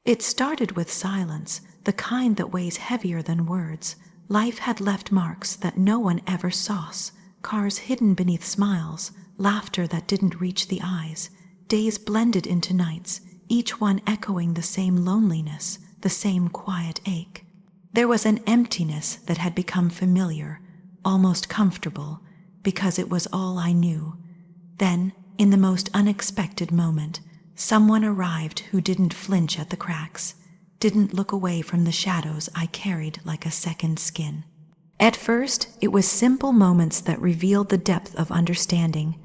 It started with silence, the kind that weighs heavier than words. Life had left marks that no one ever saw, scars hidden beneath smiles, laughter that didn't reach the eyes. Days blended into nights, each one echoing the same loneliness, the same quiet ache. There was an emptiness that had become familiar, almost comfortable, because it was all I knew. Then, in the most unexpected moment, someone arrived who didn't flinch at the cracks, didn't look away from the shadows I carried like a second skin. At first, it was simple moments that revealed the depth of understanding.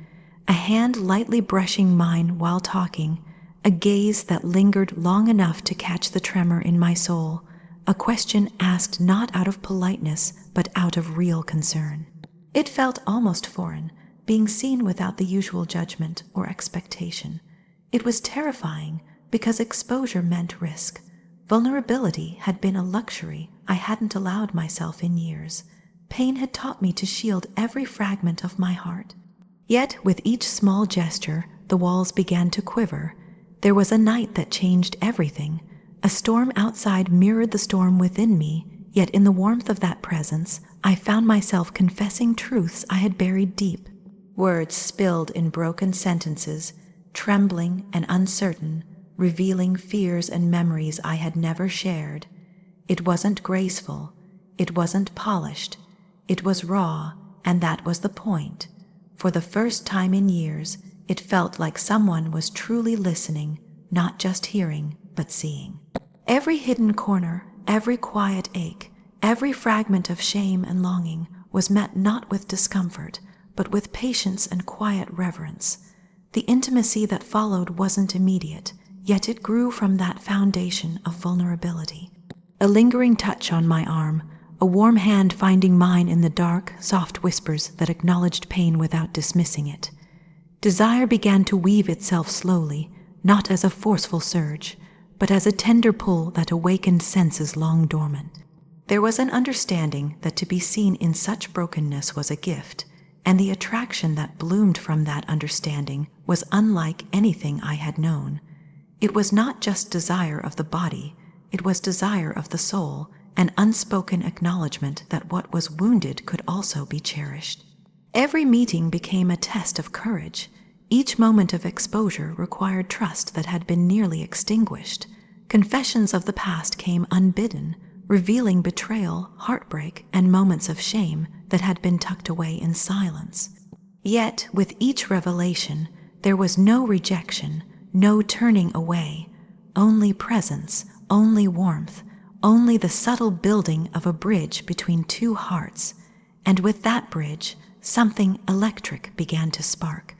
A hand lightly brushing mine while talking, a gaze that lingered long enough to catch the tremor in my soul, a question asked not out of politeness but out of real concern. It felt almost foreign, being seen without the usual judgment or expectation. It was terrifying because exposure meant risk. Vulnerability had been a luxury I hadn't allowed myself in years. Pain had taught me to shield every fragment of my heart. Yet, with each small gesture, the walls began to quiver. There was a night that changed everything. A storm outside mirrored the storm within me, yet in the warmth of that presence, I found myself confessing truths I had buried deep. Words spilled in broken sentences, trembling and uncertain, revealing fears and memories I had never shared. It wasn't graceful, it wasn't polished, it was raw, and that was the point. For the first time in years, it felt like someone was truly listening, not just hearing, but seeing. Every hidden corner, every quiet ache, every fragment of shame and longing was met not with discomfort, but with patience and quiet reverence. The intimacy that followed wasn't immediate, yet it grew from that foundation of vulnerability. A lingering touch on my arm, a warm hand finding mine in the dark, soft whispers that acknowledged pain without dismissing it. Desire began to weave itself slowly, not as a forceful surge, but as a tender pull that awakened senses long dormant. There was an understanding that to be seen in such brokenness was a gift, and the attraction that bloomed from that understanding was unlike anything I had known. It was not just desire of the body, it was desire of the soul, an unspoken acknowledgement that what was wounded could also be cherished. Every meeting became a test of courage. Each moment of exposure required trust that had been nearly extinguished. Confessions of the past came unbidden, revealing betrayal, heartbreak, and moments of shame that had been tucked away in silence. Yet, with each revelation, there was no rejection, no turning away, only presence, only warmth, only the subtle building of a bridge between two hearts. And with that bridge, something electric began to spark.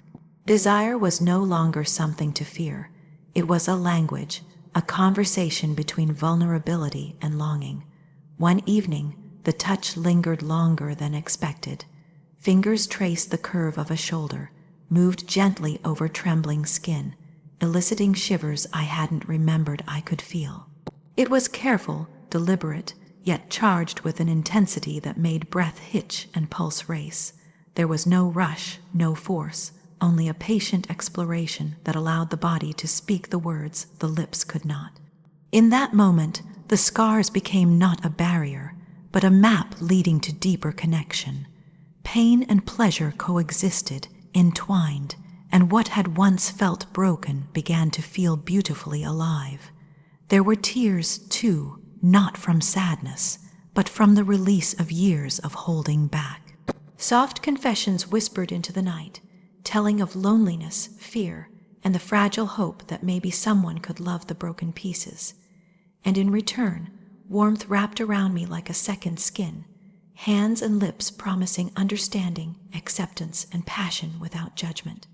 Desire was no longer something to fear. It was a language, a conversation between vulnerability and longing. One evening, the touch lingered longer than expected. Fingers traced the curve of a shoulder, moved gently over trembling skin, eliciting shivers I hadn't remembered I could feel. It was careful, deliberate, yet charged with an intensity that made breath hitch and pulse race. There was no rush, no force, only a patient exploration that allowed the body to speak the words the lips could not. In that moment, the scars became not a barrier, but a map leading to deeper connection. Pain and pleasure coexisted, entwined, and what had once felt broken began to feel beautifully alive. There were tears, too, not from sadness, but from the release of years of holding back. Soft confessions whispered into the night, telling of loneliness, fear, and the fragile hope that maybe someone could love the broken pieces. And in return, warmth wrapped around me like a second skin, hands and lips promising understanding, acceptance, and passion without judgment.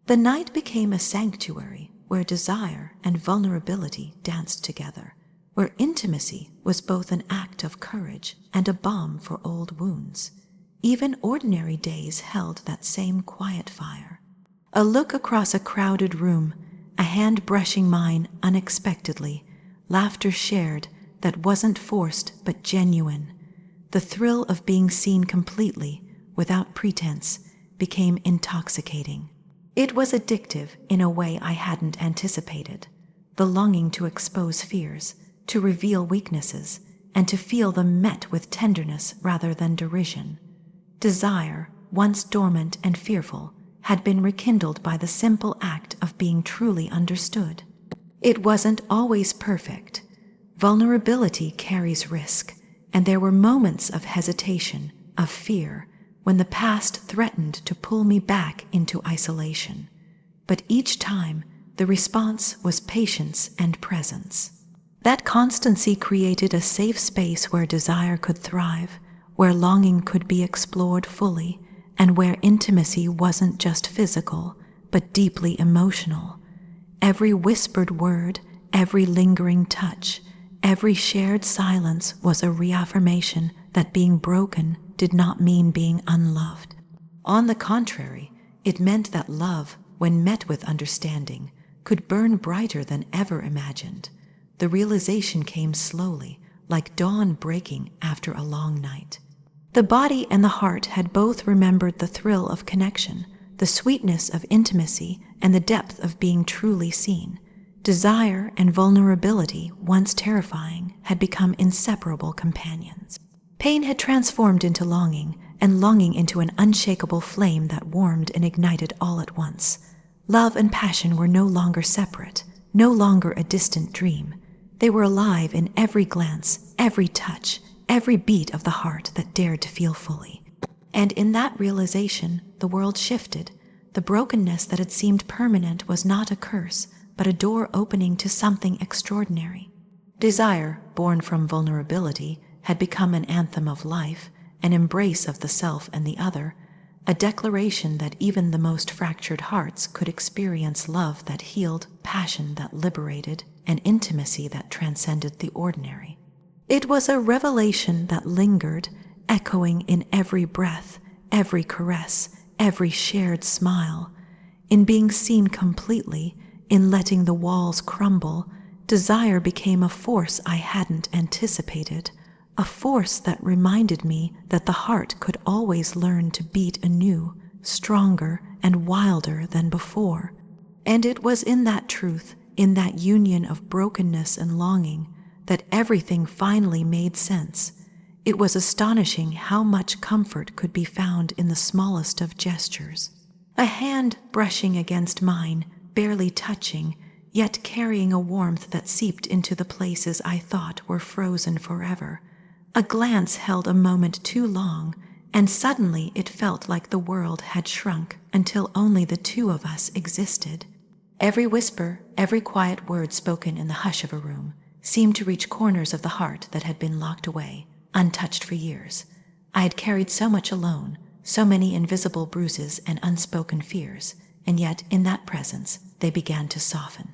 The night became a sanctuary where desire and vulnerability danced together, where intimacy was both an act of courage and a balm for old wounds. Even ordinary days held that same quiet fire. A look across a crowded room, a hand brushing mine unexpectedly, laughter shared that wasn't forced but genuine. The thrill of being seen completely, without pretense, became intoxicating. It was addictive in a way I hadn't anticipated. the longing to expose fears, to reveal weaknesses, and to feel them met with tenderness rather than derision. Desire, once dormant and fearful, had been rekindled by the simple act of being truly understood. It wasn't always perfect. Vulnerability carries risk, and there were moments of hesitation, of fear, when the past threatened to pull me back into isolation. But each time, the response was patience and presence. That constancy created a safe space where desire could thrive, where longing could be explored fully, and where intimacy wasn't just physical, but deeply emotional. Every whispered word, every lingering touch, every shared silence was a reaffirmation that being broken did not mean being unloved. On the contrary, it meant that love, when met with understanding, could burn brighter than ever imagined. The realization came slowly, like dawn breaking after a long night. The body and the heart had both remembered the thrill of connection, the sweetness of intimacy, and the depth of being truly seen. Desire and vulnerability, once terrifying, had become inseparable companions. Pain had transformed into longing, and longing into an unshakable flame that warmed and ignited all at once. Love and passion were no longer separate, no longer a distant dream. They were alive in every glance, every touch, every beat of the heart that dared to feel fully. And in that realization, the world shifted. The brokenness that had seemed permanent was not a curse, but a door opening to something extraordinary. Desire, born from vulnerability, had become an anthem of life, an embrace of the self and the other, a declaration that even the most fractured hearts could experience love that healed, passion that liberated, and intimacy that transcended the ordinary. It was a revelation that lingered, echoing in every breath, every caress, every shared smile. In being seen completely, in letting the walls crumble, desire became a force I hadn't anticipated, a force that reminded me that the heart could always learn to beat anew, stronger and wilder than before. And it was in that truth, in that union of brokenness and longing, that everything finally made sense. It was astonishing how much comfort could be found in the smallest of gestures. A hand brushing against mine, barely touching, yet carrying a warmth that seeped into the places I thought were frozen forever. A glance held a moment too long, and suddenly it felt like the world had shrunk until only the two of us existed. Every whisper, every quiet word spoken in the hush of a room, seemed to reach corners of the heart that had been locked away, untouched for years. I had carried so much alone, so many invisible bruises and unspoken fears, and yet in that presence they began to soften.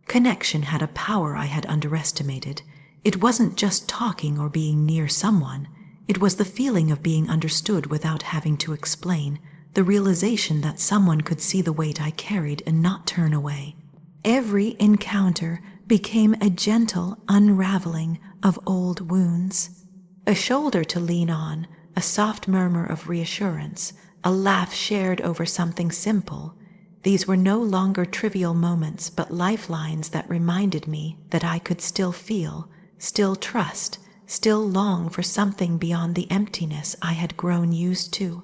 Connection had a power I had underestimated. It wasn't just talking or being near someone. It was the feeling of being understood without having to explain, the realization that someone could see the weight I carried and not turn away. Every encounter became a gentle unraveling of old wounds. A shoulder to lean on, a soft murmur of reassurance, a laugh shared over something simple. These were no longer trivial moments, but lifelines that reminded me that I could still feel, still trust, still long for something beyond the emptiness I had grown used to.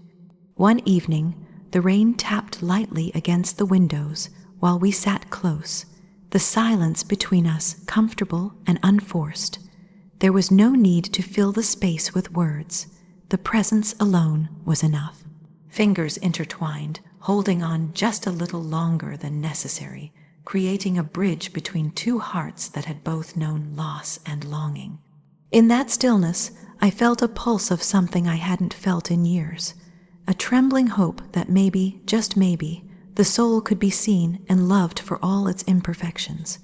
One evening, the rain tapped lightly against the windows while we sat close, the silence between us comfortable and unforced. There was no need to fill the space with words. The presence alone was enough. Fingers intertwined, holding on just a little longer than necessary, creating a bridge between two hearts that had both known loss and longing. In that stillness, I felt a pulse of something I hadn't felt in years, a trembling hope that maybe, just maybe, the soul could be seen and loved for all its imperfections.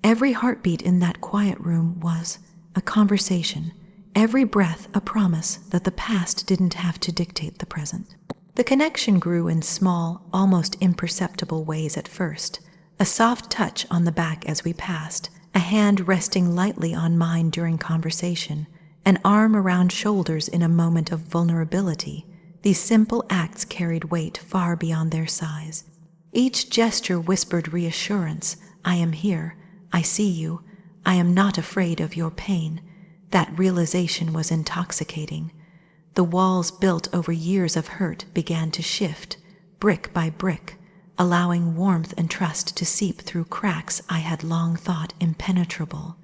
Every heartbeat in that quiet room was a conversation, every breath a promise that the past didn't have to dictate the present. The connection grew in small, almost imperceptible ways at first, a soft touch on the back as we passed, a hand resting lightly on mine during conversation, an arm around shoulders in a moment of vulnerability. These simple acts carried weight far beyond their size. Each gesture whispered reassurance, I am here, I see you. I am not afraid of your pain. That realization was intoxicating. The walls built over years of hurt began to shift, brick by brick, allowing warmth and trust to seep through cracks I had long thought impenetrable.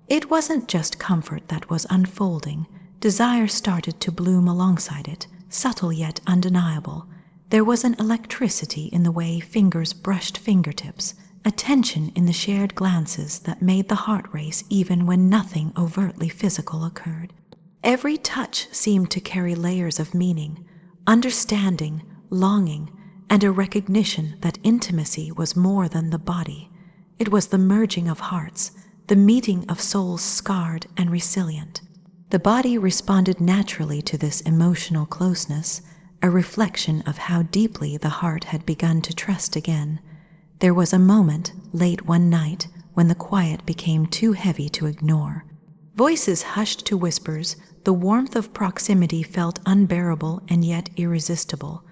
It wasn't just comfort that was unfolding. Desire started to bloom alongside it, subtle yet undeniable. There was an electricity in the way fingers brushed fingertips, a tension in the shared glances that made the heart race even when nothing overtly physical occurred. Every touch seemed to carry layers of meaning, understanding, longing, and a recognition that intimacy was more than the body. It was the merging of hearts, the meeting of souls scarred and resilient. The body responded naturally to this emotional closeness, a reflection of how deeply the heart had begun to trust again. There was a moment, late one night, when the quiet became too heavy to ignore. Voices hushed to whispers, the warmth of proximity felt unbearable and yet irresistible.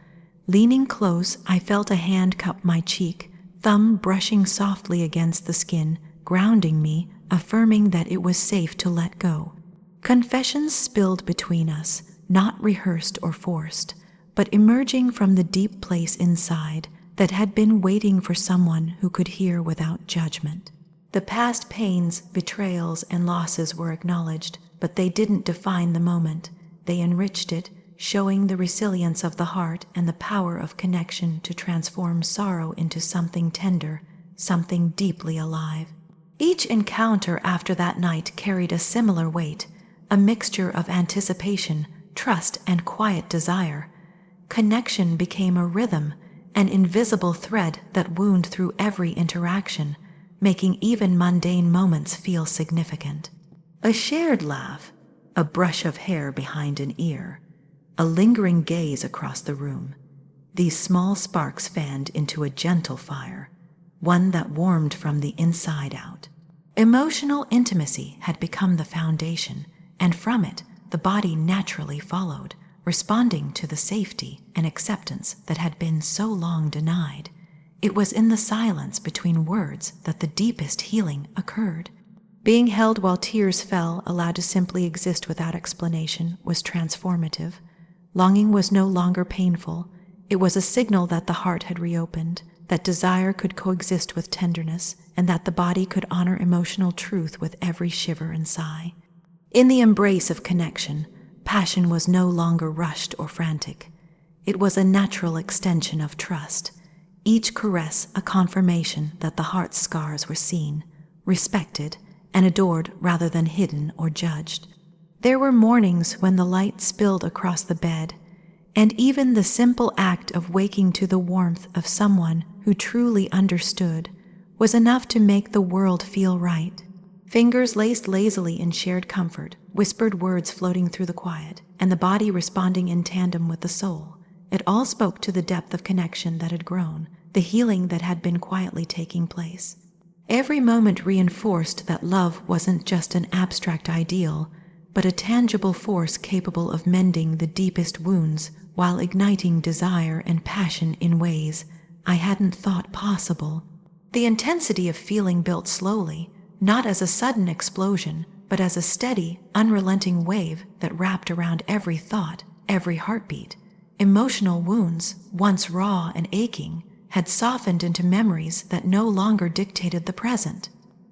Leaning close, I felt a hand cup my cheek, thumb brushing softly against the skin, grounding me, affirming that it was safe to let go. Confessions spilled between us, not rehearsed or forced, but emerging from the deep place inside that had been waiting for someone who could hear without judgment. The past pains, betrayals, and losses were acknowledged, but they didn't define the moment. They enriched it, showing the resilience of the heart and the power of connection to transform sorrow into something tender, something deeply alive. Each encounter after that night carried a similar weight, a mixture of anticipation, trust, and quiet desire. Connection became a rhythm, an invisible thread that wound through every interaction, making even mundane moments feel significant. A shared laugh, a brush of hair behind an ear, a lingering gaze across the room. These small sparks fanned into a gentle fire, one that warmed from the inside out. Emotional intimacy had become the foundation, and from it, the body naturally followed, responding to the safety and acceptance that had been so long denied. It was in the silence between words that the deepest healing occurred. Being held while tears fell, allowed to simply exist without explanation, was transformative. Longing was no longer painful. It was a signal that the heart had reopened, that desire could coexist with tenderness, and that the body could honor emotional truth with every shiver and sigh. In the embrace of connection, passion was no longer rushed or frantic. It was a natural extension of trust, each caress a confirmation that the heart's scars were seen, respected, and adored rather than hidden or judged. There were mornings when the light spilled across the bed, and even the simple act of waking to the warmth of someone who truly understood was enough to make the world feel right. Fingers laced lazily in shared comfort, whispered words floating through the quiet, and the body responding in tandem with the soul. It all spoke to the depth of connection that had grown, the healing that had been quietly taking place. Every moment reinforced that love wasn't just an abstract ideal, but a tangible force capable of mending the deepest wounds while igniting desire and passion in ways I hadn't thought possible. The intensity of feeling built slowly, not as a sudden explosion, but as a steady, unrelenting wave that wrapped around every thought, every heartbeat. Emotional wounds, once raw and aching, had softened into memories that no longer dictated the present.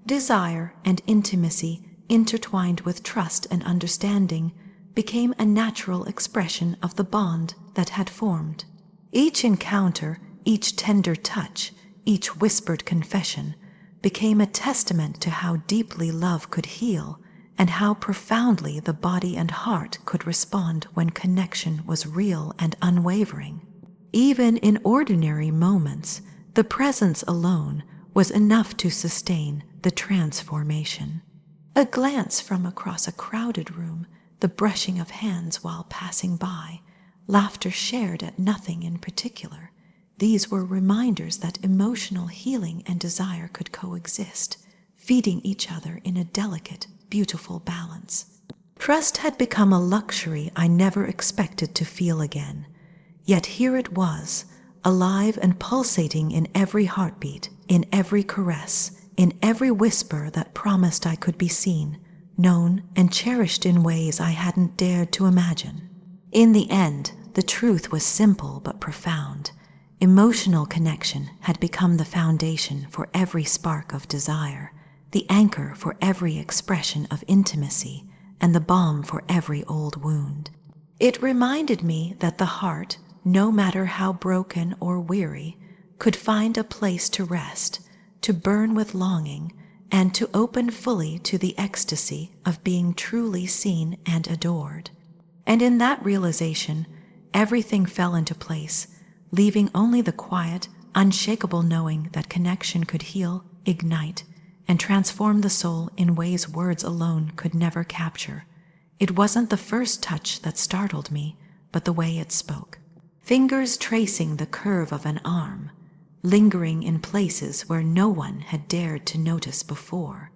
Desire and intimacy, intertwined with trust and understanding, became a natural expression of the bond that had formed. Each encounter, each tender touch, each whispered confession became a testament to how deeply love could heal and how profoundly the body and heart could respond when connection was real and unwavering. Even in ordinary moments, the presence alone was enough to sustain the transformation. A glance from across a crowded room, the brushing of hands while passing by, laughter shared at nothing in particular. These were reminders that emotional healing and desire could coexist, feeding each other in a delicate, beautiful balance. Trust had become a luxury I never expected to feel again. Yet here it was, alive and pulsating in every heartbeat, in every caress, in every whisper that promised I could be seen, known, and cherished in ways I hadn't dared to imagine. In the end, the truth was simple but profound. Emotional connection had become the foundation for every spark of desire, the anchor for every expression of intimacy, and the balm for every old wound. It reminded me that the heart, no matter how broken or weary, could find a place to rest, to burn with longing, and to open fully to the ecstasy of being truly seen and adored. And in that realization, everything fell into place, leaving only the quiet, unshakable knowing that connection could heal, ignite, and transform the soul in ways words alone could never capture. It wasn't the first touch that startled me, but the way it spoke. Fingers tracing the curve of an arm, lingering in places where no one had dared to notice before.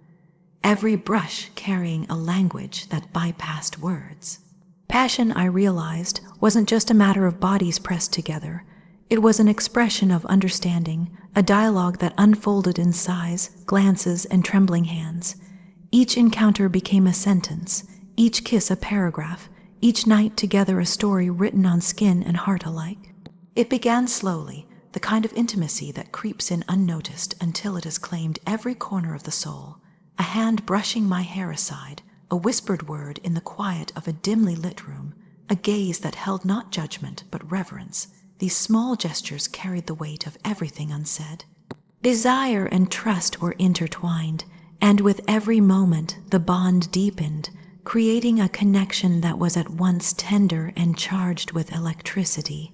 Every brush carrying a language that bypassed words. Passion, I realized, wasn't just a matter of bodies pressed together. It was an expression of understanding, a dialogue that unfolded in sighs, glances, and trembling hands. Each encounter became a sentence, each kiss a paragraph, each night together a story written on skin and heart alike. It began slowly, the kind of intimacy that creeps in unnoticed until it has claimed every corner of the soul. A hand brushing my hair aside, a whispered word in the quiet of a dimly lit room, a gaze that held not judgment but reverence. These small gestures carried the weight of everything unsaid. Desire and trust were intertwined, and with every moment the bond deepened, creating a connection that was at once tender and charged with electricity.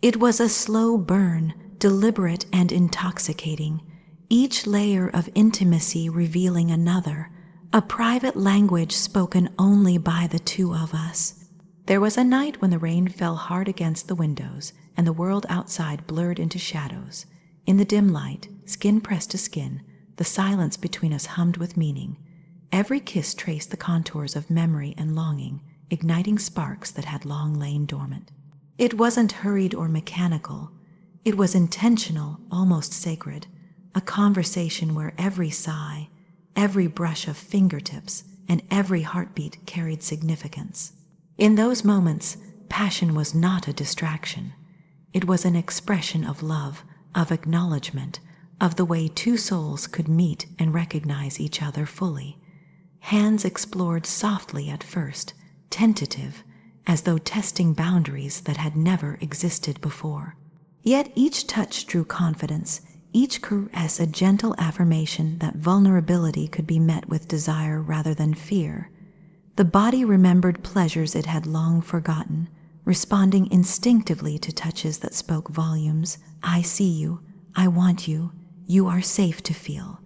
It was a slow burn, deliberate and intoxicating, each layer of intimacy revealing another, a private language spoken only by the two of us. There was a night when the rain fell hard against the windows, and the world outside blurred into shadows. In the dim light, skin pressed to skin, the silence between us hummed with meaning. Every kiss traced the contours of memory and longing, igniting sparks that had long lain dormant. It wasn't hurried or mechanical. It was intentional, almost sacred, a conversation where every sigh, every brush of fingertips, and every heartbeat carried significance. In those moments, passion was not a distraction. It was an expression of love, of acknowledgement, of the way two souls could meet and recognize each other fully. Hands explored softly at first, tentative, as though testing boundaries that had never existed before. Yet each touch drew confidence, each caress a gentle affirmation that vulnerability could be met with desire rather than fear. The body remembered pleasures it had long forgotten, responding instinctively to touches that spoke volumes. I see you, I want you, you are safe to feel.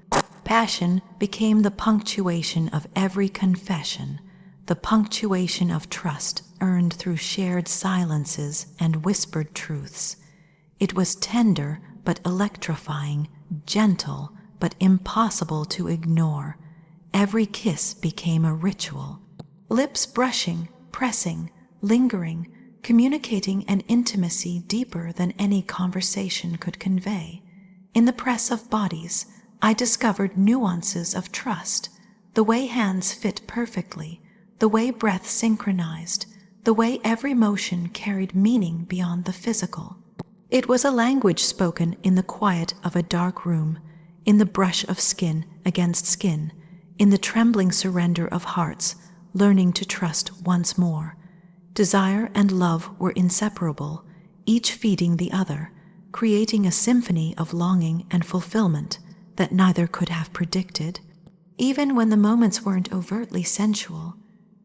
Passion became the punctuation of every confession, the punctuation of trust earned through shared silences and whispered truths. It was tender but electrifying, gentle but impossible to ignore. Every kiss became a ritual. Lips brushing, pressing, lingering, communicating an intimacy deeper than any conversation could convey. In the press of bodies, I discovered nuances of trust, the way hands fit perfectly, the way breath synchronized, the way every motion carried meaning beyond the physical. It was a language spoken in the quiet of a dark room, in the brush of skin against skin, in the trembling surrender of hearts, learning to trust once more. Desire and love were inseparable, each feeding the other, creating a symphony of longing and fulfillment that neither could have predicted. Even when the moments weren't overtly sensual,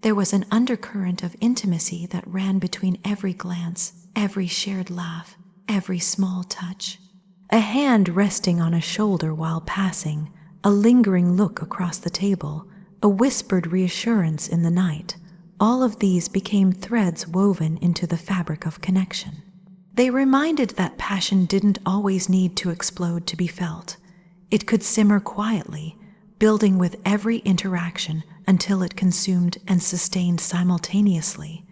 there was an undercurrent of intimacy that ran between every glance, every shared laugh, every small touch. A hand resting on a shoulder while passing, a lingering look across the table, a whispered reassurance in the night, all of these became threads woven into the fabric of connection. They reminded that passion didn't always need to explode to be felt. It could simmer quietly, building with every interaction until it consumed and sustained simultaneously.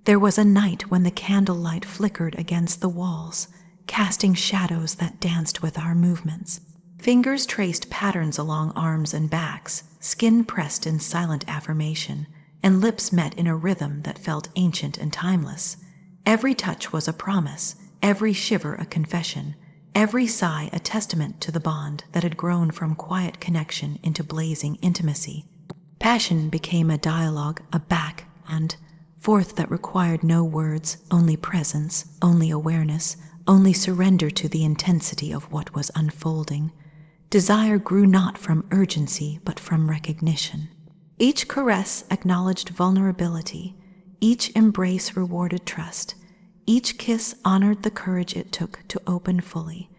There was a night when the candlelight flickered against the walls, casting shadows that danced with our movements. Fingers traced patterns along arms and backs, skin pressed in silent affirmation, and lips met in a rhythm that felt ancient and timeless. Every touch was a promise, every shiver a confession, every sigh a testament to the bond that had grown from quiet connection into blazing intimacy. Passion became a dialogue, a back and forth that required no words, only presence, only awareness, only surrender to the intensity of what was unfolding. Desire grew not from urgency, but from recognition. Each caress acknowledged vulnerability. Each embrace rewarded trust. Each kiss honored the courage it took to open fully.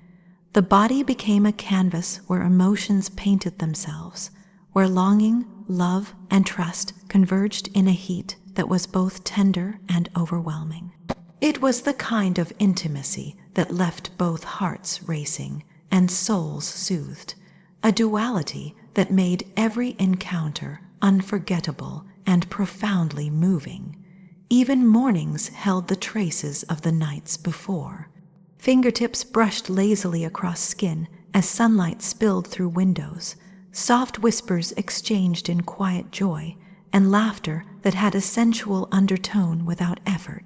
The body became a canvas where emotions painted themselves, where longing, love, and trust converged in a heat that was both tender and overwhelming. It was the kind of intimacy that left both hearts racing and souls soothed, a duality that made every encounter unforgettable and profoundly moving. Even mornings held the traces of the nights before. Fingertips brushed lazily across skin as sunlight spilled through windows, soft whispers exchanged in quiet joy, and laughter that had a sensual undertone without effort.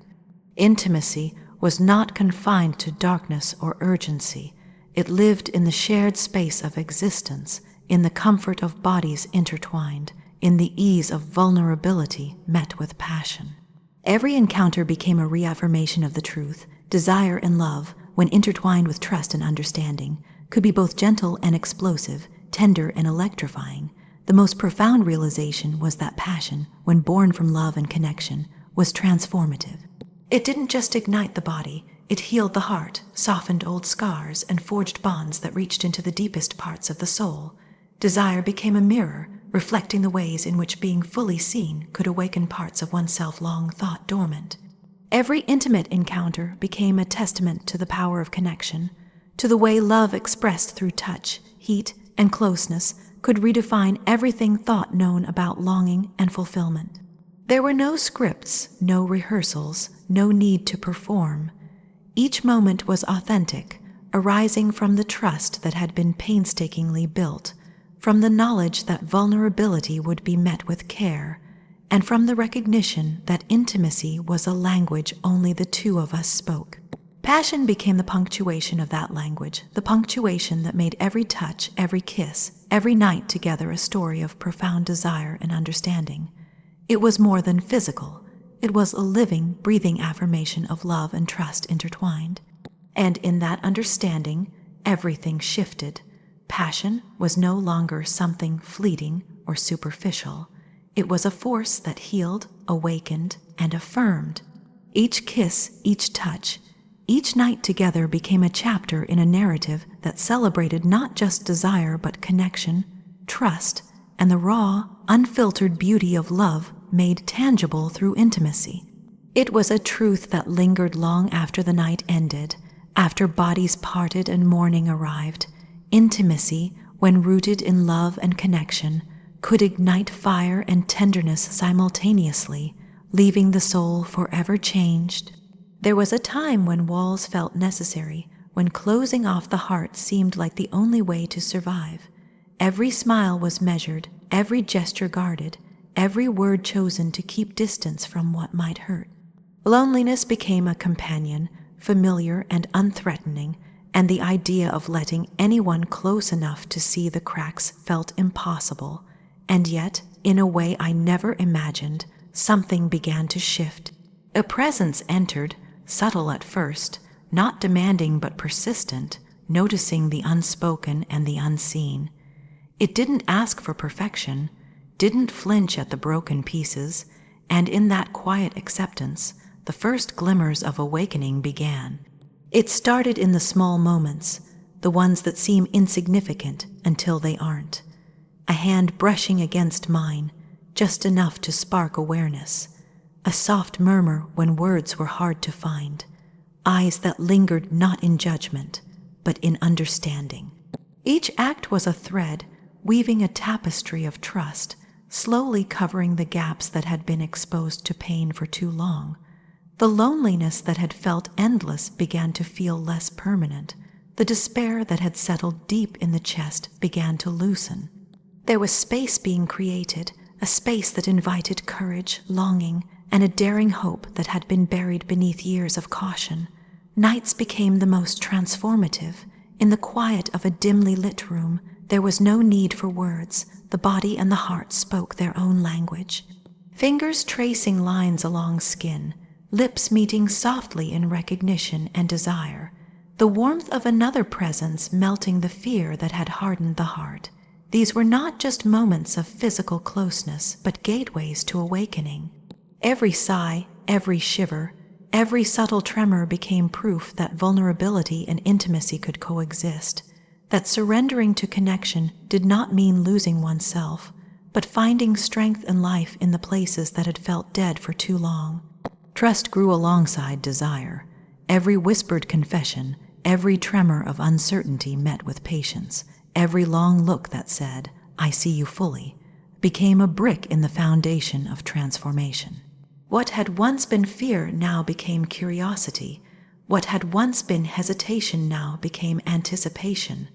Intimacy was not confined to darkness or urgency. It lived in the shared space of existence, in the comfort of bodies intertwined, in the ease of vulnerability met with passion. Every encounter became a reaffirmation of the truth. Desire and love, when intertwined with trust and understanding, could be both gentle and explosive, tender and electrifying. The most profound realization was that passion, when born from love and connection, was transformative. It didn't just ignite the body, it healed the heart, softened old scars, and forged bonds that reached into the deepest parts of the soul. Desire became a mirror, reflecting the ways in which being fully seen could awaken parts of oneself long thought dormant. Every intimate encounter became a testament to the power of connection, to the way love expressed through touch, heat, and closeness could redefine everything thought known about longing and fulfillment. There were no scripts, no rehearsals, no need to perform. Each moment was authentic, arising from the trust that had been painstakingly built, from the knowledge that vulnerability would be met with care, and from the recognition that intimacy was a language only the two of us spoke. Passion became the punctuation of that language, the punctuation that made every touch, every kiss, every night together a story of profound desire and understanding. It was more than physical. It was a living, breathing affirmation of love and trust intertwined. And in that understanding, everything shifted. Passion was no longer something fleeting or superficial. It was a force that healed, awakened, and affirmed. Each kiss, each touch, each night together became a chapter in a narrative that celebrated not just desire but connection, trust, and the raw, unfiltered beauty of love made tangible through intimacy. It was a truth that lingered long after the night ended, after bodies parted and morning arrived. Intimacy, when rooted in love and connection, could ignite fire and tenderness simultaneously, leaving the soul forever changed. There was a time when walls felt necessary, when closing off the heart seemed like the only way to survive. Every smile was measured, every gesture guarded, every word chosen to keep distance from what might hurt. Loneliness became a companion, familiar and unthreatening, and the idea of letting anyone close enough to see the cracks felt impossible. And yet, in a way I never imagined, something began to shift. A presence entered, subtle at first, not demanding but persistent, noticing the unspoken and the unseen. It didn't ask for perfection, didn't flinch at the broken pieces, and in that quiet acceptance, the first glimmers of awakening began. It started in the small moments, the ones that seem insignificant until they aren't. A hand brushing against mine, just enough to spark awareness. A soft murmur when words were hard to find. Eyes that lingered not in judgment, but in understanding. Each act was a thread, weaving a tapestry of trust, slowly covering the gaps that had been exposed to pain for too long. The loneliness that had felt endless began to feel less permanent. The despair that had settled deep in the chest began to loosen. There was space being created, a space that invited courage, longing, and a daring hope that had been buried beneath years of caution. Nights became the most transformative. In the quiet of a dimly lit room, there was no need for words. The body and the heart spoke their own language. Fingers tracing lines along skin, lips meeting softly in recognition and desire. The warmth of another presence melting the fear that had hardened the heart. These were not just moments of physical closeness, but gateways to awakening. Every sigh, every shiver, every subtle tremor became proof that vulnerability and intimacy could coexist, that surrendering to connection did not mean losing oneself, but finding strength and life in the places that had felt dead for too long. Trust grew alongside desire. Every whispered confession, every tremor of uncertainty met with patience. Every long look that said, "I see you fully," became a brick in the foundation of transformation. What had once been fear now became curiosity. What had once been hesitation now became anticipation.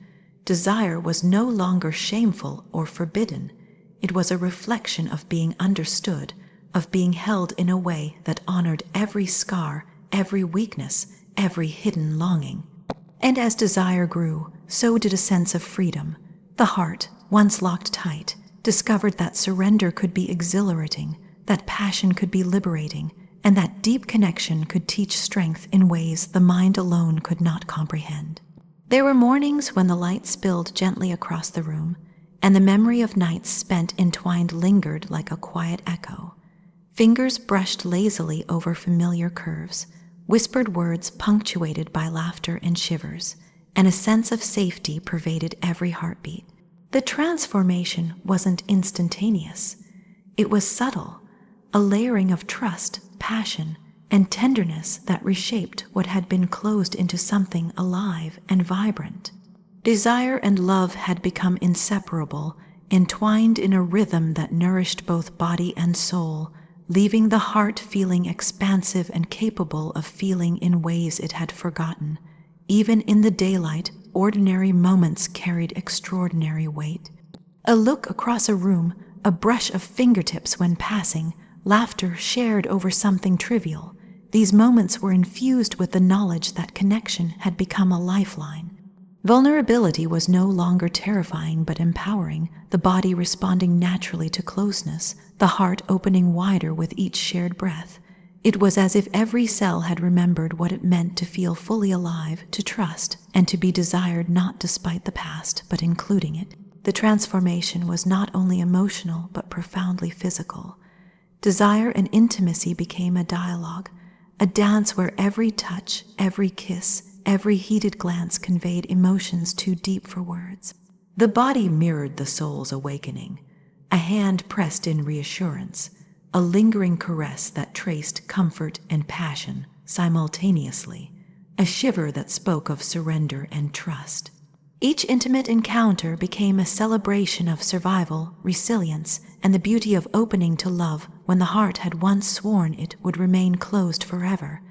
Desire was no longer shameful or forbidden. It was a reflection of being understood, of being held in a way that honored every scar, every weakness, every hidden longing. And as desire grew, so did a sense of freedom. The heart, once locked tight, discovered that surrender could be exhilarating, that passion could be liberating, and that deep connection could teach strength in ways the mind alone could not comprehend. There were mornings when the light spilled gently across the room, and the memory of nights spent entwined lingered like a quiet echo. Fingers brushed lazily over familiar curves, whispered words punctuated by laughter and shivers, and a sense of safety pervaded every heartbeat. The transformation wasn't instantaneous. It was subtle, a layering of trust, passion, and tenderness that reshaped what had been closed into something alive and vibrant. Desire and love had become inseparable, entwined in a rhythm that nourished both body and soul, leaving the heart feeling expansive and capable of feeling in ways it had forgotten. Even in the daylight, ordinary moments carried extraordinary weight. A look across a room, a brush of fingertips when passing, laughter shared over something trivial. These moments were infused with the knowledge that connection had become a lifeline. Vulnerability was no longer terrifying but empowering, the body responding naturally to closeness, the heart opening wider with each shared breath. It was as if every cell had remembered what it meant to feel fully alive, to trust, and to be desired not despite the past, but including it. The transformation was not only emotional but profoundly physical. Desire and intimacy became a dialogue, a dance where every touch, every kiss, every heated glance conveyed emotions too deep for words. The body mirrored the soul's awakening. A hand pressed in reassurance, a lingering caress that traced comfort and passion simultaneously, a shiver that spoke of surrender and trust. Each intimate encounter became a celebration of survival, resilience, and the beauty of opening to love when the heart had once sworn it would remain closed forever.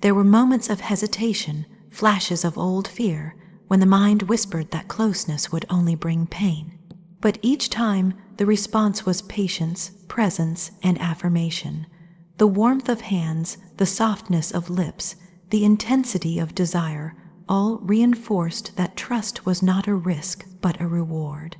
There were moments of hesitation, flashes of old fear, when the mind whispered that closeness would only bring pain. But each time, the response was patience, presence, and affirmation. The warmth of hands, the softness of lips, the intensity of desire, all reinforced that trust was not a risk, but a reward.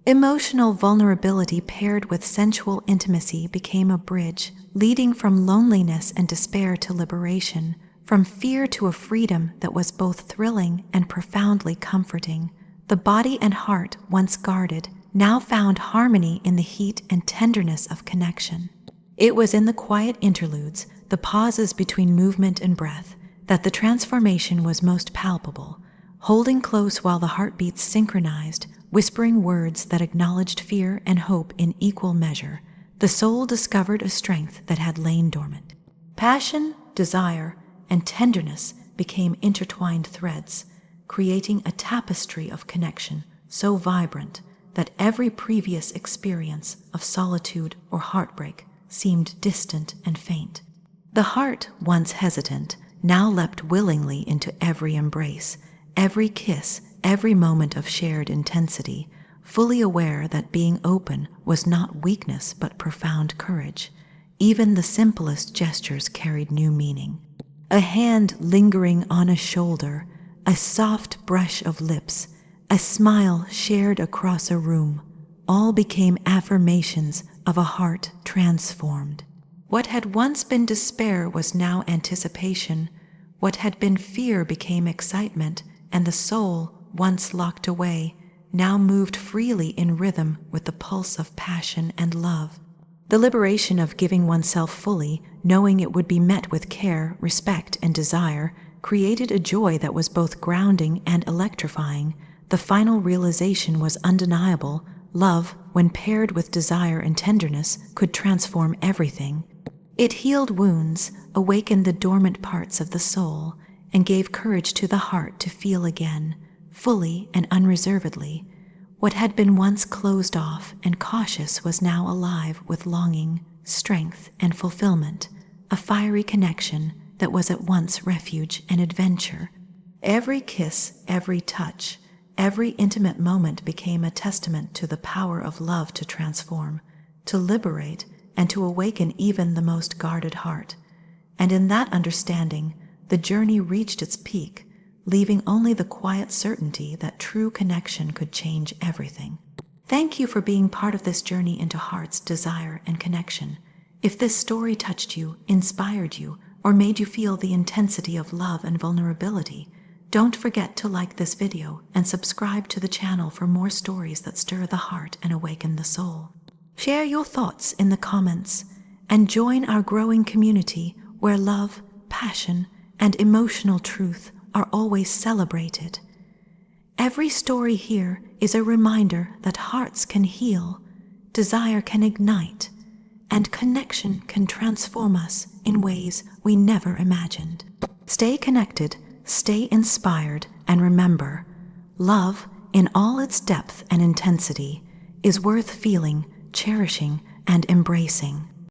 Emotional vulnerability paired with sensual intimacy became a bridge, leading from loneliness and despair to liberation, from fear to a freedom that was both thrilling and profoundly comforting. The body and heart, once guarded, now found harmony in the heat and tenderness of connection. It was in the quiet interludes, the pauses between movement and breath, that the transformation was most palpable. Holding close while the heartbeats synchronized, whispering words that acknowledged fear and hope in equal measure, the soul discovered a strength that had lain dormant. Passion, desire, and tenderness became intertwined threads, creating a tapestry of connection so vibrant that every previous experience of solitude or heartbreak seemed distant and faint. The heart, once hesitant, now leapt willingly into every embrace, every kiss, every moment of shared intensity, fully aware that being open was not weakness but profound courage. Even the simplest gestures carried new meaning. A hand lingering on a shoulder, a soft brush of lips, a smile shared across a room, all became affirmations of a heart transformed. What had once been despair was now anticipation. What had been fear became excitement, and the soul, once locked away, now moved freely in rhythm with the pulse of passion and love. The liberation of giving oneself fully, knowing it would be met with care, respect, and desire, created a joy that was both grounding and electrifying. The final realization was undeniable. Love, when paired with desire and tenderness, could transform everything. It healed wounds, awakened the dormant parts of the soul, and gave courage to the heart to feel again, fully and unreservedly. What had been once closed off and cautious was now alive with longing, strength, and fulfillment, a fiery connection that was at once refuge and adventure. Every kiss, every touch, every intimate moment became a testament to the power of love to transform, to liberate, and to awaken even the most guarded heart. And in that understanding, the journey reached its peak, leaving only the quiet certainty that true connection could change everything. Thank you for being part of this journey into heart's desire and connection. If this story touched you, inspired you, or made you feel the intensity of love and vulnerability, don't forget to like this video and subscribe to the channel for more stories that stir the heart and awaken the soul. Share your thoughts in the comments and join our growing community where love, passion, and emotional truth are always celebrated. Every story here is a reminder that hearts can heal, desire can ignite, and connection can transform us in ways we never imagined. Stay connected, stay inspired, and remember, love, in all its depth and intensity, is worth feeling, cherishing, and embracing.